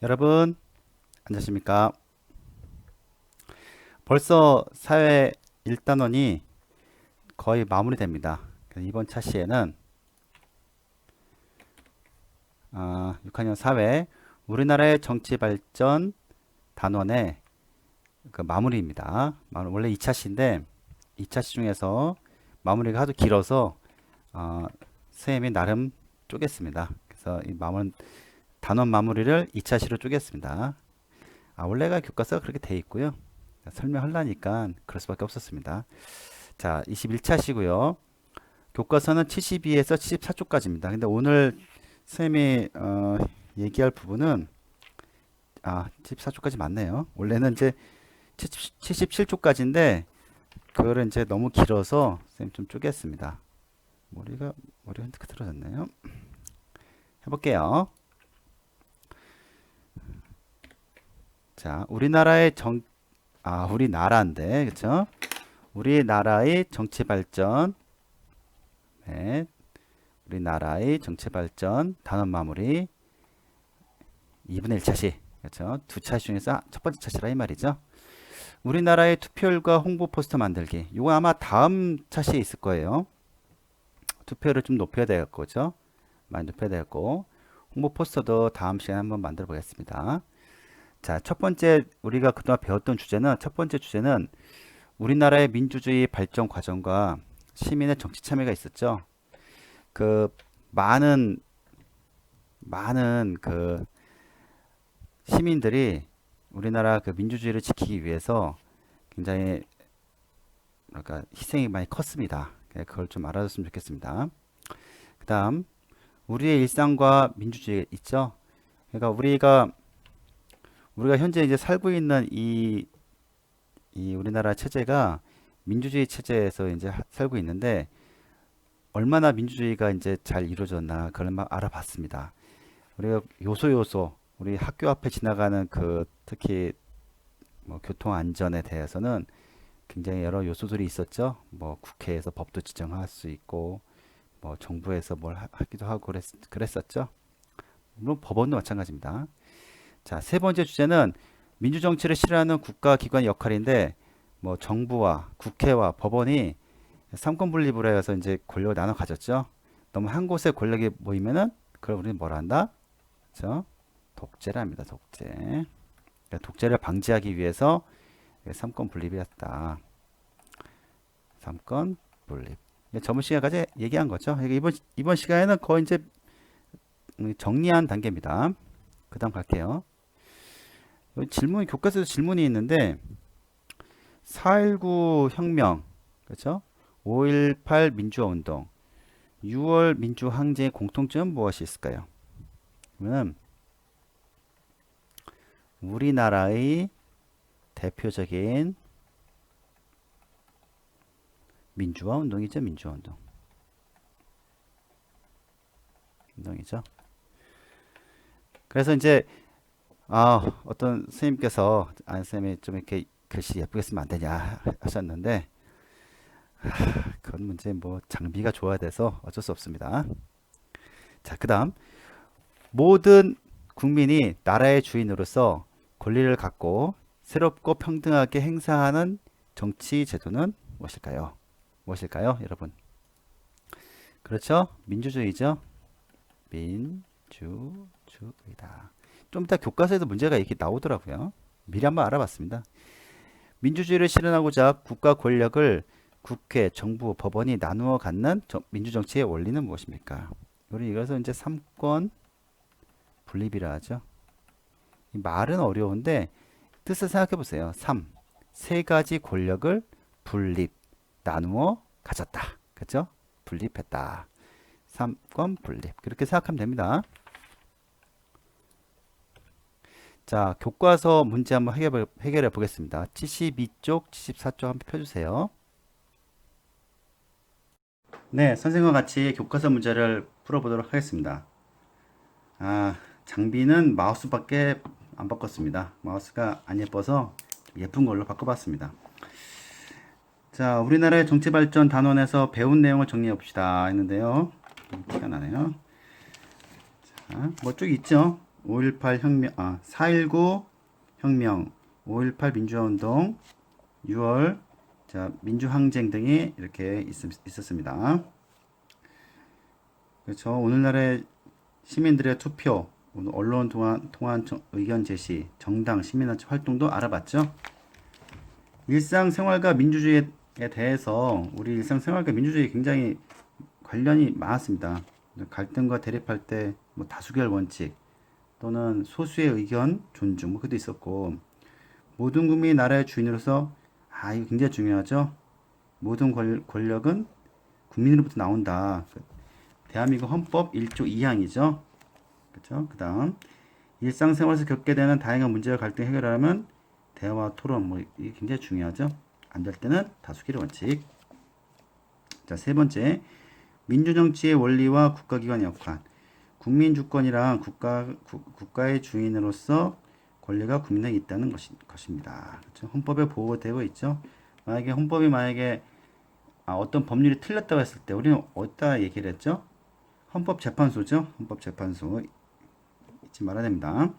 여러분, 안녕하십니까? 벌써 사회 1단원이 거의 마무리됩니다. 그래서 이번 차시에는 6학년 사회 우리나라의 정치 발전 단원의 그 마무리입니다. 원래 2차시인데 2차시 중에서 마무리가 하도 길어서 선생님이 나름 쪼갰습니다. 그래서 이 단원 마무리를 2차시로 쪼갰습니다. 원래가 교과서가 그렇게 돼 있고요. 설명하려니까 그럴 수밖에 없었습니다. 자, 21차시고요. 교과서는 72에서 74쪽까지입니다. 근데 오늘 선생님이 얘기할 부분은 74쪽까지 맞네요. 원래는 이제 77쪽까지인데 그거를 이제 너무 길어서 선생님 좀 쪼갰습니다. 머리가 흐트러졌네요. 해볼게요. 자, 우리나라인데, 그쵸? 우리나라의 정치 발전, 네, 우리나라의 정치 발전 단원 마무리 2분의 1차시, 그렇죠? 두 차시 중에서 첫 번째 차시라 이 말이죠. 우리나라의 투표율과 홍보 포스터 만들기. 이거 아마 다음 차시에 있을 거예요. 투표율을 좀 높여야 되겠죠? 많이 높여야 되겠고, 홍보 포스터도 다음 시간에 한번 만들어 보겠습니다. 자, 첫 번째 우리가 그동안 배웠던 주제는 첫 번째 주제는 우리나라의 민주주의 발전 과정과 시민의 정치 참여가 있었죠. 그 많은 그 시민들이 우리나라 그 민주주의를 지키기 위해서 굉장히 그러니까 희생이 많이 컸습니다. 그걸 좀 알아줬으면 좋겠습니다. 그다음 우리의 일상과 민주주의 있죠. 그러니까 우리가 현재 이제 살고 있는 이 우리나라 체제가 민주주의 체제에서 이제 살고 있는데 얼마나 민주주의가 이제 잘 이루어졌나 그걸 막 알아봤습니다. 우리가 요소 우리 학교 앞에 지나가는 그 특히 뭐 교통 안전에 대해서는 굉장히 여러 요소들이 있었죠. 뭐 국회에서 법도 지정할 수 있고 뭐 정부에서 뭘 하기도 하고 그랬었죠. 물론 법원도 마찬가지입니다. 자, 세 번째 주제는 민주정치를 실현하는 국가기관의 역할인데 뭐 정부와 국회와 법원이 삼권 분립으로 해서 이제 권력을 나눠 가졌죠. 너무 한 곳에 권력이 모이면은 그걸 우리는 뭐라 한다? 그렇죠? 독재랍니다. 독재. 그러니까 독재를 방지하기 위해서 삼권 분립이 었다. 삼권 분립. 저번 시간까지 얘기한 거죠. 이번 시간에는 거의 이제 정리한 단계입니다. 그 다음 갈게요. 교과서에서 질문이 있는데 4.19 혁명, 그렇죠? 5.18 민주화 운동, 6월 민주항쟁의 공통점은 무엇이 있을까요? 그러면 우리나라의 대표적인 민주화 운동이죠. 민주화 운동이죠. 그래서 이제 어떤 선생님께서 선생님이 좀 이렇게 글씨 예쁘게 쓰면 안 되냐 하셨는데 그건 문제 뭐 장비가 좋아야 돼서 어쩔 수 없습니다. 자, 그다음 모든 국민이 나라의 주인으로서 권리를 갖고 새롭고 평등하게 행사하는 정치 제도는 무엇일까요? 무엇일까요, 여러분? 그렇죠? 민주주의죠. 민주주의다. 좀 이따 교과서에도 문제가 이렇게 나오더라고요. 미리 한번 알아봤습니다. 민주주의를 실현하고자 국가 권력을 국회, 정부, 법원이 나누어 갖는 민주정치의 원리는 무엇입니까? 우리 이것을 이제 삼권 분립이라 하죠. 이 말은 어려운데 뜻을 생각해 보세요. 세 가지 권력을 분립, 나누어 가졌다. 그렇죠? 분립했다. 삼권 분립. 그렇게 생각하면 됩니다. 자, 교과서 문제 한번 해결해 보겠습니다. 72쪽, 74쪽 한번 펴주세요. 네, 선생님과 같이 교과서 문제를 풀어보도록 하겠습니다. 장비는 마우스밖에 안 바꿨습니다. 마우스가 안 예뻐서 예쁜 걸로 바꿔봤습니다. 자, 우리나라의 정치발전 단원에서 배운 내용을 정리해 봅시다 했는데요. 티가 나네요. 자, 뭐 쭉 있죠. 5.18 혁명, 4.19 혁명, 5.18 민주화 운동, 6월 자, 민주항쟁 등이 이렇게 있었습니다. 그렇죠. 오늘날의 시민들의 투표, 언론 통한 의견 제시, 정당, 시민단체 활동도 알아봤죠. 일상생활과 민주주의에 대해서 우리 일상생활과 민주주의 굉장히 관련이 많았습니다. 갈등과 대립할 때 뭐 다수결 원칙 또는 소수의 의견 존중 뭐 그것도 있었고 모든 국민이 나라의 주인으로서 이거 굉장히 중요하죠. 모든 권력은 국민으로부터 나온다. 대한민국 헌법 1조 2항이죠. 그렇죠? 그다음 일상생활에서 겪게 되는 다양한 문제와 갈등 해결하려면 대화, 토론 뭐 이게 굉장히 중요하죠. 안 될 때는 다수결의 원칙. 자, 세 번째 민주정치의 원리와 국가기관의 역할. 국민 주권이랑 국가의 주인으로서 권리가 국민에게 있다는 것입니다. 그렇죠? 헌법에 보호되고 있죠. 만약에 어떤 법률이 틀렸다고 했을 때 우리는 어디다 얘기를 했죠? 헌법재판소죠. 헌법재판소 잊지 말아야 됩니다.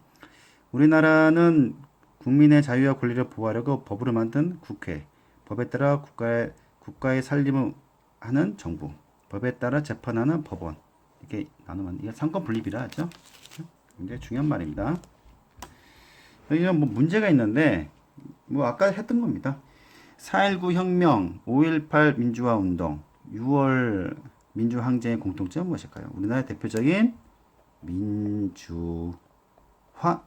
우리나라는 국민의 자유와 권리를 보호하려고 법으로 만든 국회, 법에 따라 국가의 살림을 하는 정부, 법에 따라 재판하는 법원 이렇게 나누면 이게 상권 분립이라 하죠. 굉장히 중요한 말입니다. 여기는 뭐 문제가 있는데 뭐 아까 했던 겁니다. 4.19 혁명, 5.18 민주화 운동, 6월 민주항쟁의 공통점은 무엇일까요? 우리나라의 대표적인 민주화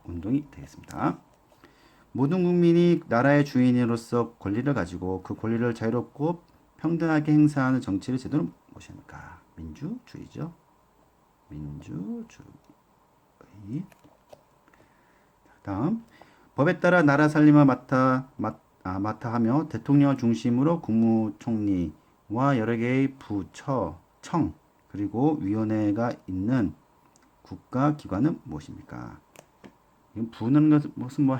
운동이 되겠습니다. 모든 국민이 나라의 주인으로서 권리를 가지고 그 권리를 자유롭고 평등하게 행사하는 정치를 제도는 무엇입니까? 민주주의죠. 민주주의. 다음 법에 따라 나라 살림을 맡아 하며 대통령을 중심으로 국무총리와 여러 개의 부처, 청 그리고 위원회가 있는 국가기관은 무엇입니까? 부는 것은 무슨 뭐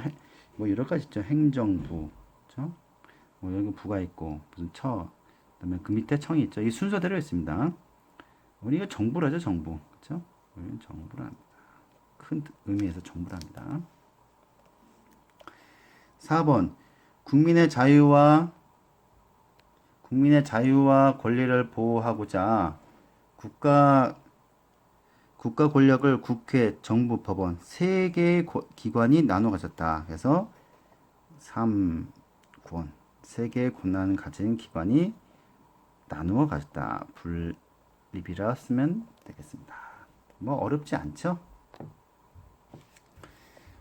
여러 가지 있죠. 행정부, 그렇죠? 뭐 여기 부가 있고 무슨 그다음에 그 밑에 청이 있죠. 이 순서대로 있습니다. 우리가 정부라죠, 정부, 그렇죠? 우리는 정부랍니다. 큰 의미에서 정부랍니다. 4번 국민의 자유와 권리를 보호하고자 국가 권력을 국회, 정부, 법원 세 개의 기관이 나눠 가졌다. 그래서 3권 세 개의 권한을 가진 기관이 나누어 가졌다. 분립이라 쓰면 되겠습니다. 뭐 어렵지 않죠?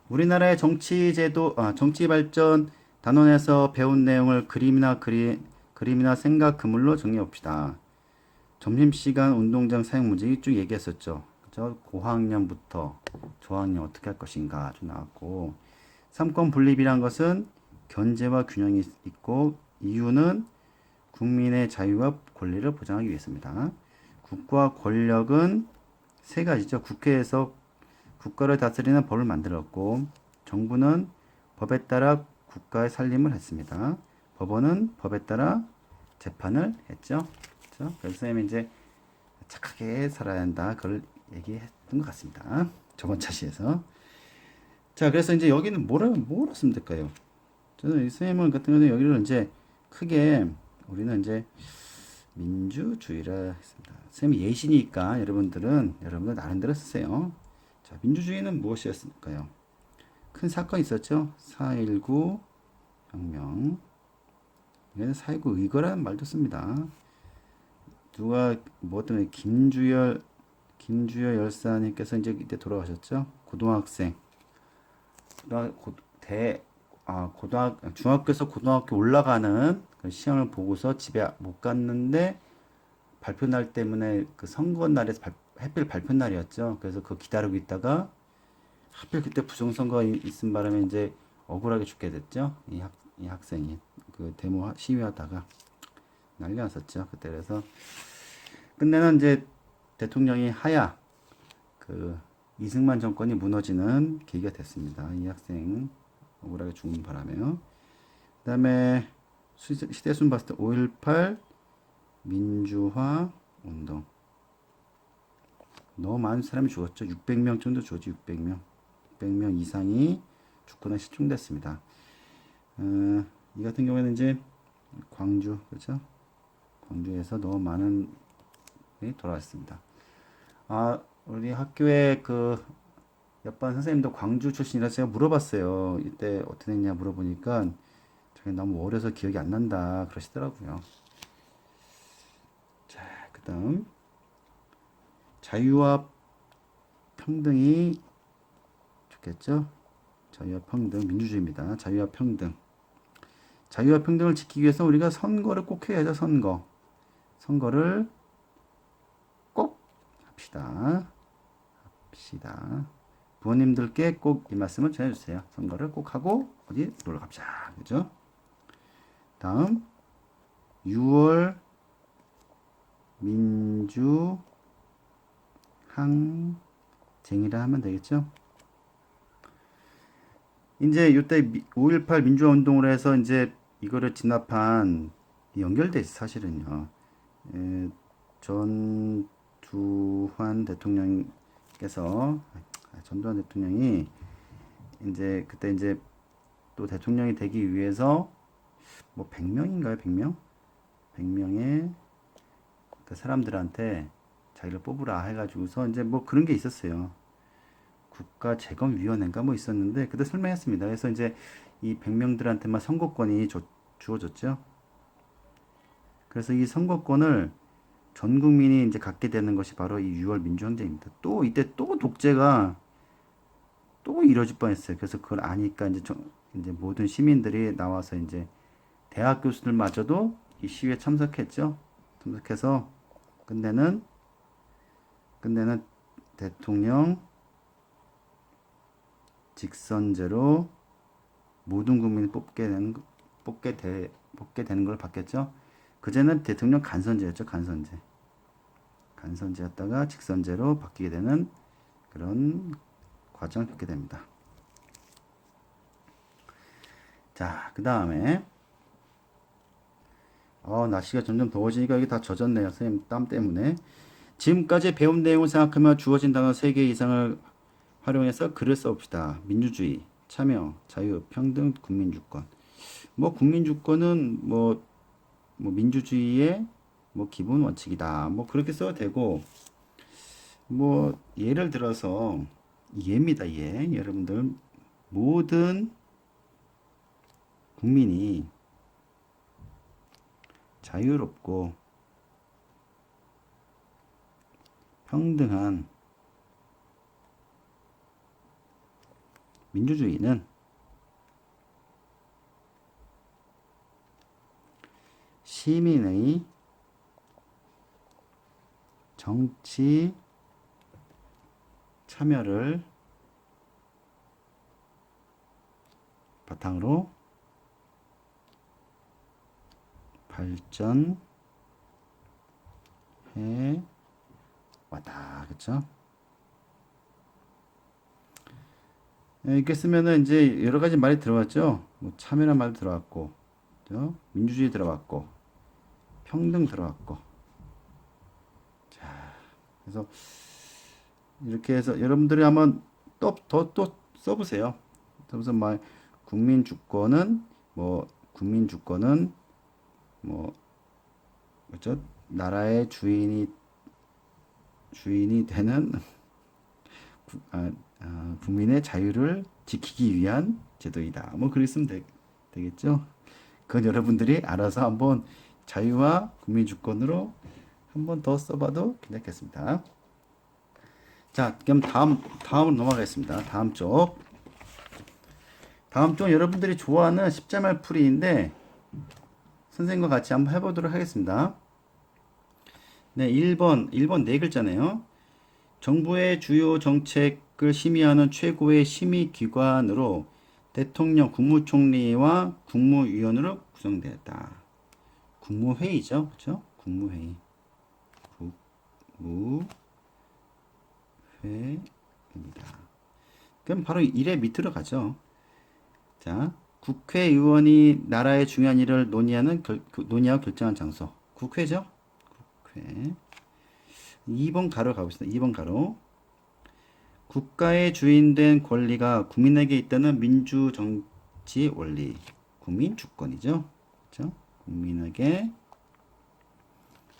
우리나라의 정치 발전 단원에서 배운 내용을 그림이나 생각 그물로 정리해 봅시다. 점심시간 운동장 사용 문제 쭉 얘기했었죠. 그죠? 고학년부터 저학년 어떻게 할 것인가 좀 나왔고 3권 분립이란 것은 견제와 균형이 있고 이유는 국민의 자유와 권리를 보장하기 위해서입니다. 국가 권력은 세 가지죠. 국회에서 국가를 다스리는 법을 만들었고 정부는 법에 따라 국가의 살림을 했습니다. 법원은 법에 따라 재판을 했죠. 그렇죠? 그래서 선생님이 이제 착하게 살아야 한다. 그걸 얘기했던 것 같습니다. 저번 차시에서. 자, 그래서 이제 여기는 뭐로 쓰면 될까요? 저는 이 선생님 같은 경우는 여기를 이제 크게 우리는 이제 민주주의라 했습니다. 선생님이 예시니까 여러분들 나름대로 쓰세요. 자, 민주주의는 무엇이었을까요? 큰 사건이 있었죠. 4.19 혁명. 이게 4.19 의거라는 말도 씁니다. 누가 뭐 때문에 김주열 열사님께서 이제 이때 돌아가셨죠. 고등학생. 중학교에서 고등학교 올라가는 그 시험을 보고서 집에 못 갔는데 발표 날 때문에 그 선거 날에서 하필 발표 날이었죠. 그래서 그거 기다리고 있다가 하필 그때 부정선거가 있은 바람에 이제 억울하게 죽게 됐죠. 이 학생이 그 데모 시위하다가 난리 났었죠. 그때 그래서 끝내는 이제 대통령이 그 이승만 정권이 무너지는 계기가 됐습니다. 이 학생 억울하게 죽는 바람에요. 그 다음에 시대순 봤을 때 5.18 민주화 운동. 너무 많은 사람이 죽었죠. 600명 정도 죽었죠. 600명. 600명 이상이 죽거나 실종됐습니다. 이 같은 경우에는 이제 광주, 그렇죠? 광주에서 너무 많은 이 돌아왔습니다. 우리 학교에 그 옆반 선생님도 광주 출신이라 제가 물어봤어요. 이때 어떻게 됐냐 물어보니까 저게 너무 어려서 기억이 안 난다 그러시더라고요. 자, 그다음 자유와 평등이 좋겠죠? 자유와 평등, 민주주의입니다. 자유와 평등. 자유와 평등을 지키기 위해서 우리가 선거를 꼭 해야죠. 선거를 꼭 합시다. 부모님들께 꼭 이 말씀을 전해주세요. 선거를 꼭 하고 어디 놀러 갑시다. 그죠? 다음 6월 민주 항쟁이라 하면 되겠죠? 이제 이때 5.18 민주화 운동을 해서 이제 이거를 진압한 연결돼 있어 사실은요. 전두환 대통령께서 전두환 대통령이 이제 그때 이제 또 대통령이 되기 위해서 뭐 100명인가요? 100명? 100명의 그 사람들한테 자기를 뽑으라 해가지고서 이제 뭐 그런 게 있었어요. 국가재검위원회인가 뭐 있었는데 그때 설명했습니다. 그래서 이제 이 100명들한테만 선거권이 주어졌죠. 그래서 이 선거권을 전 국민이 이제 갖게 되는 것이 바로 이 6월 민주항쟁입니다. 또 이때 또 독재가 또 이뤄질 뻔했어요. 그래서 그걸 아니까 이제 모든 시민들이 나와서 이제 대학 교수들마저도 이 시위에 참석했죠. 참석해서 끝내는 대통령 직선제로 모든 국민이 뽑게 되는 걸 받겠죠. 그제는 대통령 간선제였죠. 간선제였다가 직선제로 바뀌게 되는 그런 과정을 겪게 됩니다. 자, 그 다음에 날씨가 점점 더워지니까 이게 다 젖었네요. 선생님 땀 때문에. 지금까지 배운 내용을 생각하며 주어진 단어 3개 이상을 활용해서 글을 써봅시다. 민주주의, 참여, 자유, 평등, 국민주권. 뭐 국민주권은 뭐 민주주의의 뭐 기본 원칙이다. 뭐 그렇게 써도 되고 뭐 예를 들어서 예입니다. 예. 여러분들 모든 국민이 자유롭고 평등한 민주주의는 시민의 정치 참여를 바탕으로 발전해 왔다. 그쵸? 이렇게 쓰면은 이제 여러 가지 말이 들어왔죠. 뭐 참여란 말 들어왔고, 그죠? 민주주의 들어왔고, 평등 들어왔고. 자, 그래서 이렇게 해서 여러분들이 한번 또 써보세요. 그래서 말 국민주권은 뭐 그죠? 나라의 주인이 되는 국민의 자유를 지키기 위한 제도이다. 뭐 그렇게 쓰면 되겠죠? 그건 여러분들이 알아서 한번 자유와 국민주권으로 한번 더 써봐도 괜찮겠습니다. 자, 그럼 다음으로 넘어가겠습니다. 다음 쪽 여러분들이 좋아하는 십자말 풀이인데 선생님과 같이 한번 해보도록 하겠습니다. 네, 1번 네 글자네요. 정부의 주요 정책을 심의하는 최고의 심의기관으로 대통령, 국무총리와 국무위원으로 구성되었다. 국무회의죠. 그렇죠? 국무회의. 국무회의입니다. 그럼 바로 1의 밑으로 가죠. 자, 국회의원이 나라의 중요한 일을 논의하고 결정한 장소. 국회죠? 국회. 2번 가로 가보겠습니다. 2번 가로. 국가의 주인된 권리가 국민에게 있다는 민주정치 원리. 국민 주권이죠. 그렇죠? 국민에게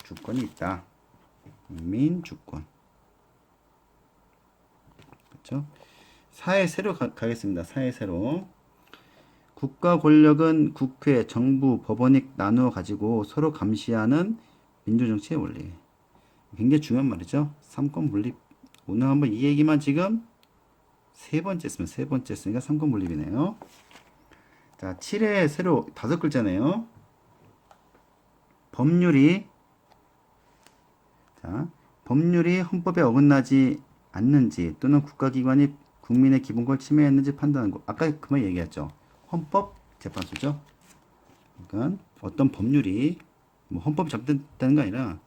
주권이 있다. 국민 주권. 그렇죠? 사회세로 가겠습니다. 사회세로. 국가 권력은 국회, 정부, 법원이 나누어 가지고 서로 감시하는 민주정치의 원리. 굉장히 중요한 말이죠. 삼권 분립. 오늘 한번 이 얘기만 지금 세 번째 쓰면 세 번째 쓰니까 삼권 분립이네요. 자, 7의 세로 다섯 글자네요. 법률이 자, 법률이 헌법에 어긋나지 않는지 또는 국가기관이 국민의 기본권을 침해했는지 판단하는 거. 아까 그만 얘기했죠. 헌법 재판소죠. 그러니까 어떤 법률이 뭐 헌법이 잘못됐다는 게 아니라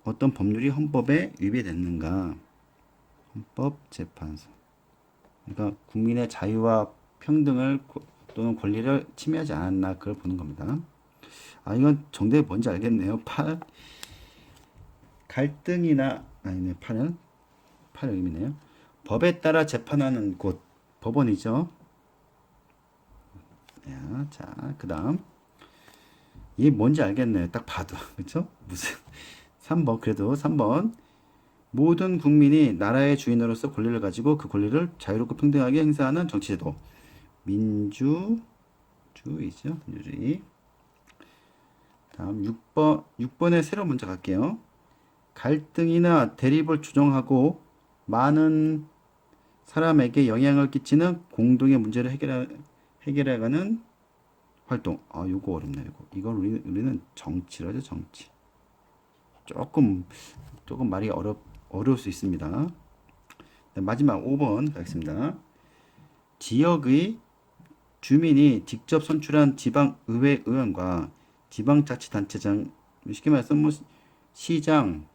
어떤 법률이 헌법에 위배됐는가. 헌법재판소. 그러니까 국민의 자유와 평등을 또는 권리를 침해하지 않았나 그걸 보는 겁니다. 아 이건 정답이 뭔지 알겠네요. 8 갈등이나 아니네 8은 8 여기네요. 법에 따라 재판하는 곳 법원이죠. 자, 그다음 이게 뭔지 알겠네요. 딱 봐도 그렇죠? 무슨 3번 그래도 3번 모든 국민이 나라의 주인으로서 권리를 가지고 그 권리를 자유롭고 평등하게 행사하는 정치제도 민주주의죠. 민주주의. 다음 6번에 새로 문제 갈게요. 갈등이나 대립을 조정하고 많은 사람에게 영향을 끼치는 공동의 문제를 해결해가는 활동. 아, 요거 어렵네, 요거. 이걸 우리는 정치라죠, 정치. 조금 말이 어려울 수 있습니다. 마지막 5번 가겠습니다. 지역의 주민이 직접 선출한 지방의회 의원과 지방자치단체장, 쉽게 말해서 뭐 시장,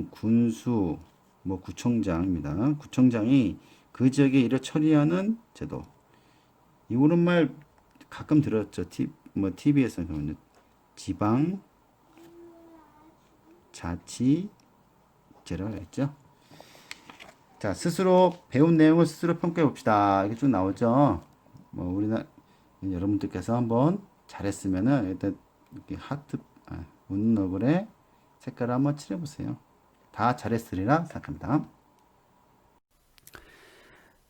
군수, 뭐 구청장입니다. 구청장이 그 지역의 일을 처리하는 제도. 이 오른말 가끔 들었죠. TV에서 그러면 지방 자치제라고 했죠. 자, 스스로 배운 내용을 스스로 평가해 봅시다. 이게 쭉 나오죠. 뭐 우리나라 여러분들께서 한번 잘했으면은 일단 이렇게 하트 웃는 얼굴에 색깔을 한번 칠해 보세요. 다 잘했으리라 생각합니다.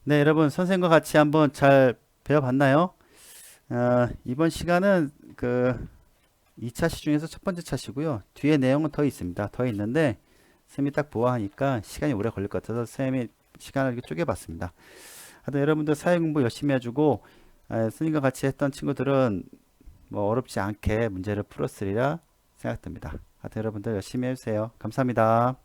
네, 여러분 선생님과 같이 한번 잘 배워봤나요? 이번 시간은 그 2차 시 중에서 첫 번째 차시고요. 뒤에 내용은 더 있습니다. 더 있는데 쌤이 딱 보아하니까 시간이 오래 걸릴 것 같아서 쌤이 시간을 이렇게 쪼개봤습니다. 하여튼 여러분들 사회 공부 열심히 해주고 선생님과 같이 했던 친구들은 뭐 어렵지 않게 문제를 풀었으리라 생각됩니다. 하여튼 여러분들 열심히 해주세요. 감사합니다.